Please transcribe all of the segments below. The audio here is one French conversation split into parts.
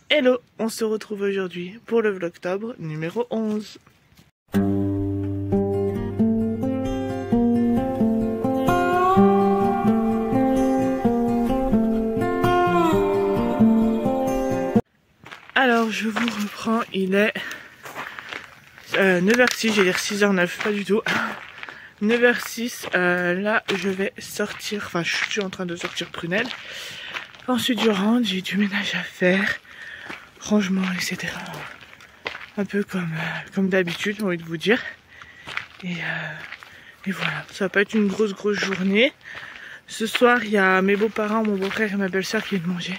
Hello, on se retrouve aujourd'hui pour le vlogtober numéro 11. Alors je vous reprends, il est 9h06, j'ai dire 6h09, pas du tout. 9h06, là je vais sortir, enfin je suis en train de sortir Prunelle. Ensuite je rentre, j'ai du ménage à faire, rangement, etc. Un peu comme d'habitude, j'ai envie de vous dire. Et voilà, ça va pas être une grosse journée. Ce soir, il y a mes beaux-parents, mon beau-frère et ma belle-sœur qui viennent manger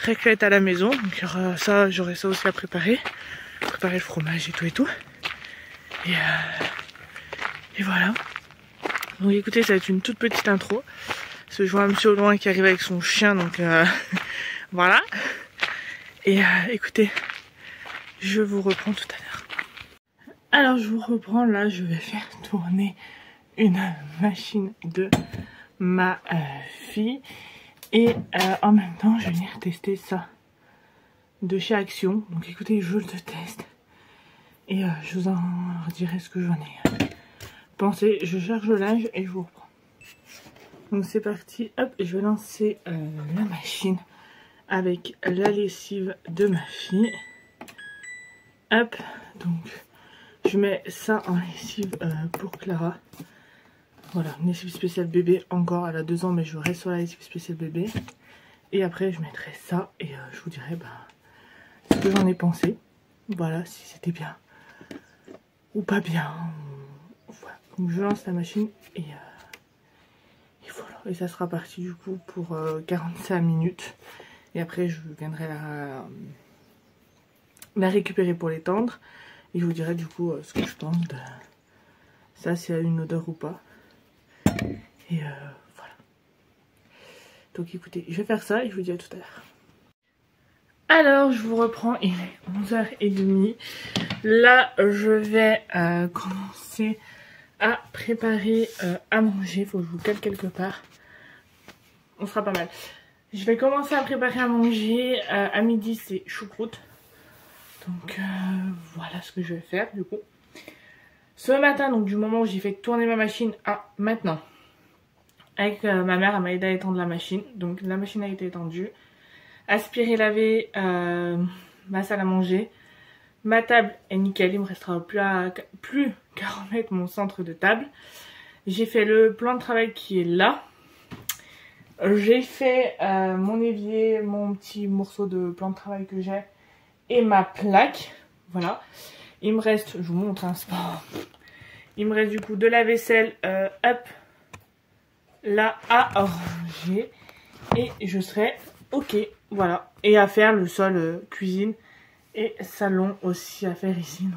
raclette à la maison. Donc il y aura ça, j'aurai ça aussi à préparer. Préparer le fromage et tout. Et voilà. Donc écoutez, ça va être une toute petite intro. Parce que je vois un monsieur au loin qui arrive avec son chien, donc voilà. Et écoutez, je vous reprends tout à l'heure. Alors je vous reprends, là je vais faire tourner une machine de ma fille. Et en même temps je vais venir tester ça de chez Action. Donc écoutez, je le teste. Et je vous en dirai ce que j'en ai pensé. Je charge le linge et je vous reprends. Donc c'est parti, hop, je vais lancer la machine avec la lessive de ma fille. Hop, donc je mets ça en lessive pour Clara. Voilà, une lessive spéciale bébé, encore elle a 2 ans mais je reste sur la lessive spéciale bébé. Et après je mettrai ça et je vous dirai ce que j'en ai pensé. Voilà, si c'était bien ou pas bien. Voilà, donc je lance la machine et voilà. Et ça sera parti du coup pour 45 minutes. Et après je viendrai la récupérer pour l'étendre. Et je vous dirai du coup ce que je pense de ça, s'il y a une odeur ou pas. Et voilà. Donc écoutez, je vais faire ça et je vous dis à tout à l'heure. Alors je vous reprends, il est 11h30. Là je vais commencer à préparer à manger. Faut que je vous cale quelque part. On sera pas mal. Je vais commencer à préparer à manger. À midi c'est choucroute. Donc voilà ce que je vais faire du coup. Ce matin, donc du moment où j'ai fait tourner ma machine à maintenant. Avec ma mère, elle m'a aidé à étendre la machine. Donc la machine a été étendue. Aspirer, laver ma salle à manger. Ma table est nickel, il me restera plus qu'à remettre mon centre de table. J'ai fait le plan de travail qui est là. J'ai fait mon évier, mon petit morceau de plan de travail que j'ai et ma plaque. Voilà. Il me reste, je vous montre un sport. Il me reste du coup de la vaisselle, hop, là à ranger. Et je serai ok, voilà. Et à faire le sol cuisine et salon aussi à faire ici.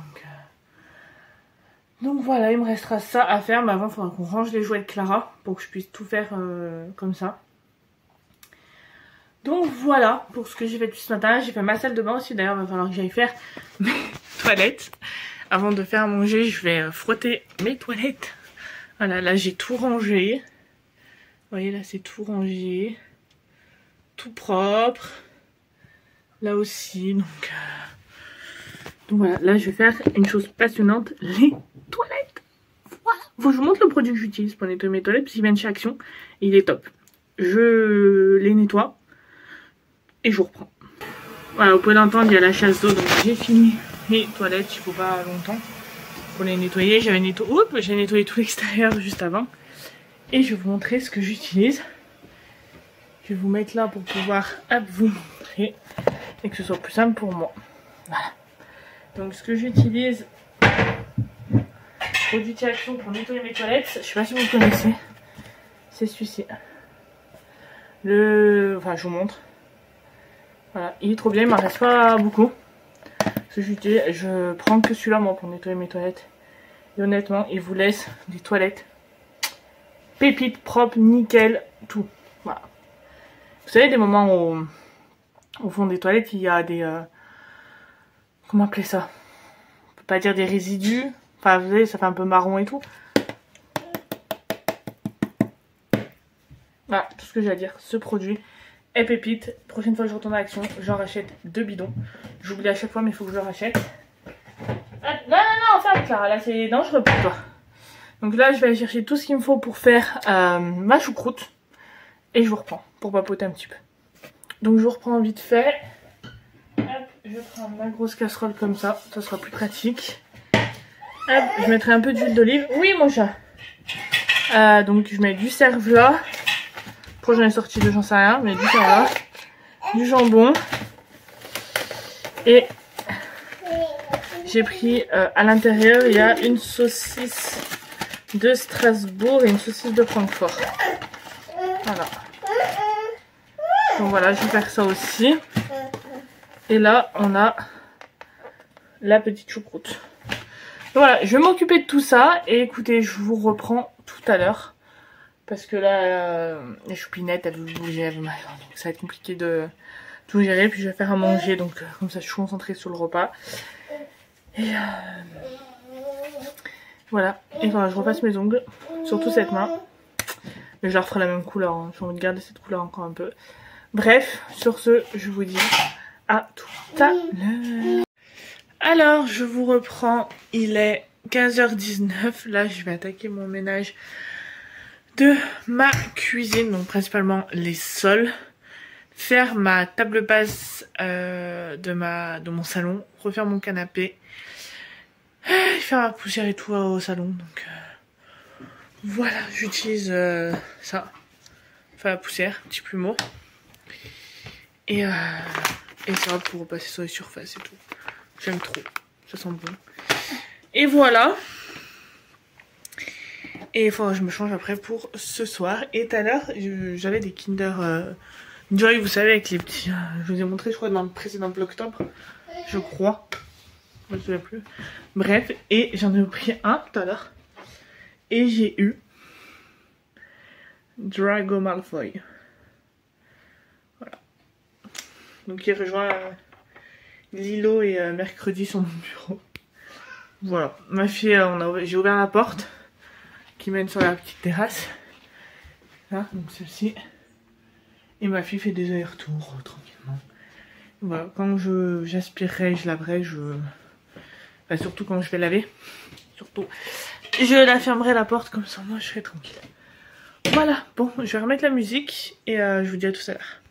Donc voilà, il me restera ça à faire. Mais avant, il faudra qu'on range les jouets de Clara pour que je puisse tout faire comme ça. Donc voilà pour ce que j'ai fait depuis ce matin. J'ai fait ma salle de bain aussi. D'ailleurs, il va falloir que j'aille faire mes toilettes. Avant de faire à manger, je vais frotter mes toilettes. Voilà, là j'ai tout rangé. Vous voyez, là c'est tout rangé. Tout propre. Là aussi, donc voilà, là je vais faire une chose passionnante, les toilettes. Voilà. Faut que je vous montre le produit que j'utilise pour nettoyer mes toilettes, parce qu'il vient de chez Action. Et il est top. Je les nettoie et je vous reprends. Voilà, vous pouvez l'entendre, il y a la chasse d'eau, donc j'ai fini les toilettes, il faut pas longtemps pour les nettoyer. J'ai nettoyé tout l'extérieur juste avant. Et je vais vous montrer ce que j'utilise. Je vais vous mettre là pour pouvoir vous montrer et que ce soit plus simple pour moi. Voilà. Donc ce que j'utilise, produit Action pour nettoyer mes toilettes, je sais pas si vous le connaissez, c'est celui-ci. Enfin je vous montre. Voilà, il est trop bien, il m'en reste pas beaucoup. Ce que j'utilise, je prends que celui-là moi pour nettoyer mes toilettes. Et honnêtement, il vous laisse des toilettes pépites, propres, nickel, tout. Voilà. Vous savez, des moments où au fond des toilettes, il y a des... comment appeler ça? On peut pas dire des résidus. Enfin, vous savez, ça fait un peu marron et tout. Voilà, tout ce que j'ai à dire. Ce produit est pépite. Prochaine fois que je retourne à Action, j'en rachète 2 bidons. J'oublie à chaque fois mais il faut que je le rachète. Ah, non, non, non, ferme Clara, là c'est dangereux pour toi. Donc là je vais aller chercher tout ce qu'il me faut pour faire ma choucroute. Et je vous reprends pour papoter un petit peu. Donc je vous reprends vite fait. Hop, je prends ma grosse casserole comme ça sera plus pratique. Hop, je mettrai un peu d'huile d'olive. Oui mon chat. Donc je mets du cervelas. Pourquoi j'en ai sorti deux, j'en sais rien, mais du cervelas. Du jambon. Et j'ai pris à l'intérieur, il y a une saucisse de Strasbourg et une saucisse de Francfort. Voilà. Donc voilà, je vais faire ça aussi. Et là, on a la petite choucroute. Donc voilà, je vais m'occuper de tout ça. Et écoutez, je vous reprends tout à l'heure. Parce que là, les choupinettes, elles veulent bouger, elles veulent mal. Donc ça va être compliqué de tout gérer. Puis je vais faire à manger. Donc comme ça, je suis concentrée sur le repas. Et voilà. Et voilà, je repasse mes ongles. Surtout cette main. Mais je leur ferai la même couleur. Hein. J'ai envie de garder cette couleur encore un peu. Bref, sur ce, je vous dis à tout à l'heure. Alors, je vous reprends. Il est 15h19. Là, je vais attaquer mon ménage de ma cuisine. Donc, principalement les sols. Faire ma table basse de mon salon. Refaire mon canapé. Faire ma poussière et tout au salon. Donc, voilà, j'utilise ça. Enfin, la poussière, petit plumeau. Et ça va pour repasser sur les surfaces et tout. J'aime trop. Ça sent bon. Et voilà. Et il faudra que je me change après pour ce soir. Et tout à l'heure, j'avais des Kinder Joy, vous savez, avec les petits... je vous ai montré, je crois, dans le précédent Vlogtober. Je crois. Je me souviens plus. Bref, et j'en ai pris un tout à l'heure. Et j'ai eu Drago Malfoy. Voilà. Donc il rejoint Lilo et mercredi sur mon bureau. Voilà. Ma fille, j'ai ouvert la porte qui mène sur la petite terrasse. Là, donc celle-ci. Et ma fille fait des allers-retours tranquillement. Voilà. Quand j'aspirerai, je laverai, enfin, surtout quand je vais laver. Surtout. Je la fermerai la porte comme ça, moi je serai tranquille. Voilà, bon, je vais remettre la musique et je vous dis à tout à l'heure.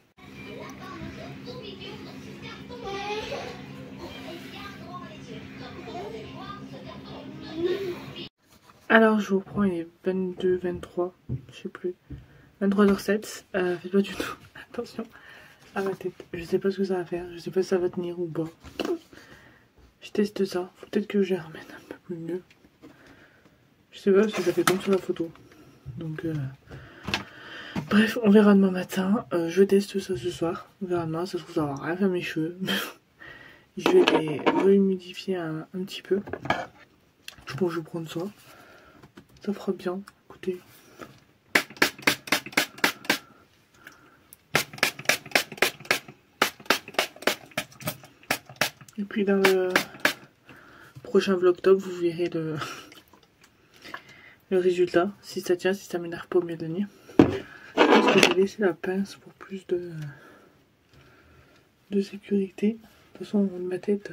Alors je vous reprends, il est 22, 23, je sais plus, 23h07, faites pas du tout attention à ma tête, je sais pas ce que ça va faire, je sais pas si ça va tenir ou pas. Je teste ça, faut peut-être que je les remette un peu plus mieux. Je sais pas si ça fait comme sur la photo, donc bref, on verra demain matin, je teste ça ce soir, on verra demain, ça se trouve ça va rien faire mes cheveux. Je vais les rehumidifier un petit peu, je pense que je vais prendre ça. Ça fera bien, écoutez. Et puis dans le prochain Vlogtober, vous verrez le résultat. Si ça tient, si ça m'énerve pas au milieu de l'année. Je pense que je vais laisser la pince pour plus de sécurité. De toute façon, de ma tête...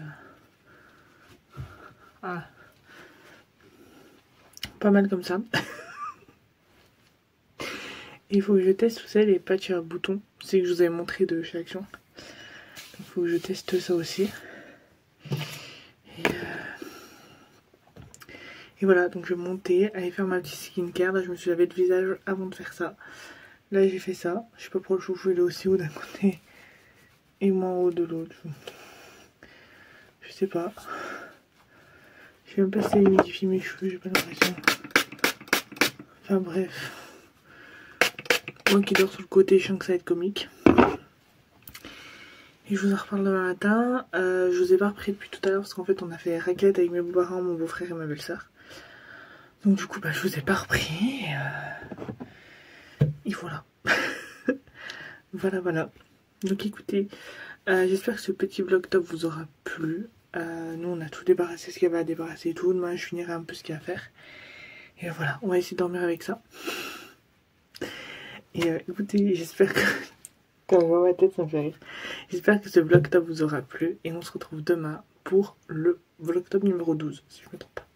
pas mal comme ça. Il faut que je teste, vous savez, les patchs à boutons. C'est que je vous avais montré de chez Action. Il faut que je teste ça aussi. Et voilà, donc je vais monter, aller faire ma petite skincare. Là, je me suis lavé le visage avant de faire ça. Là, j'ai fait ça. Je sais pas pourquoi le chouchou il est aussi haut d'un côté et moi en haut de l'autre. Je sais pas. Je vais même pas essayer d'humidifier mes cheveux, j'ai pas l'impression. Enfin bref. Moi qui dors sur le côté, je sens que ça va être comique. Et je vous en reparle demain matin. Je vous ai pas repris depuis tout à l'heure parce qu'en fait on a fait raclette avec mes beaux-parents, mon beau-frère et ma belle-sœur. Donc du coup je vous ai pas repris. Et voilà. Voilà. Donc écoutez, j'espère que ce petit vlog top vous aura plu. Nous on a tout débarrassé, ce qu'il y avait à débarrasser et tout. Demain je finirai un peu ce qu'il y a à faire. Et voilà, on va essayer de dormir avec ça. Et écoutez, j'espère que Quand je vois ma tête, ça me fait rire. J'espère que ce vlog top vous aura plu et on se retrouve demain pour le vlog top numéro 12, si je me trompe pas.